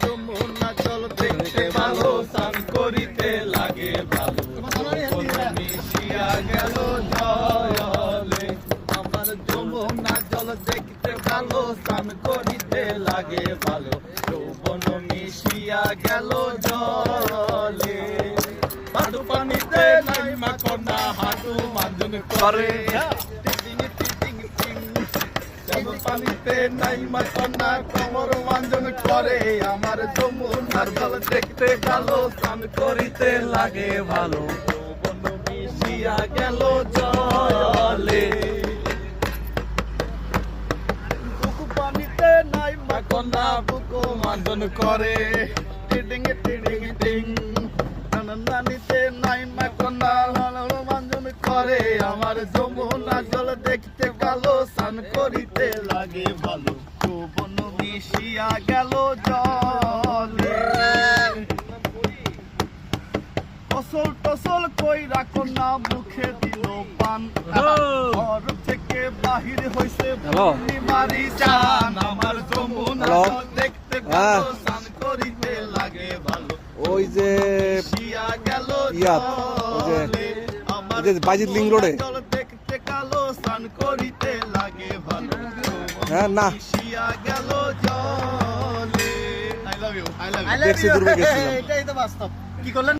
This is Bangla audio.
যমুনা জল দেখতে ভালো, স্নান করিতে লাগে ভালো, মিশিয়া গেল জলে। আমার যমুনা জল দেখতে ভালো, স্নান করিতে লাগে ভালো, যৌবন মিশিয়া গেল জলে। হাঁটু পানিতে নাইমা কন্যা হাঁটু মার্জন করে, পানিতে নাইমা কন্যা কোমর মার্জন করে। আমার যমুনার জল দেখতে ভালো, স্নান করিতে লাগে ভালো, যৌবন মিশিয়া গেল জলে। বুকু পানিতে নাইমা কন্যা বুকু মার্জন করে, টিডিং টিডিং টিং। নানিতে নাইমা কন্যা মার্জন করে। আমার যমুনা জল দেখতে ভালো, স্নান করিতে লাগে ভালো, যৌবন মিশিয়া গেল জলে। ফসল টসল কইরা কন্যা মুখে দিল পান, ঘর থেকে বাহির হইছে মারি চান। আমার যমুনা জল দেখতে ভালো, স্নান করিতে লাগে ভালো, ওই যে মিশিয়া গেল জলে। বাজিত লিং রোডে দেখতে কালো, স্নান করিতে লাগে ভালো, হ্যাঁ না মিশিয়া গেল জলে। I love you, I love you. দেখছি দূরে গেছিলাম। এটাই তো বাস্তব। কি করলেন?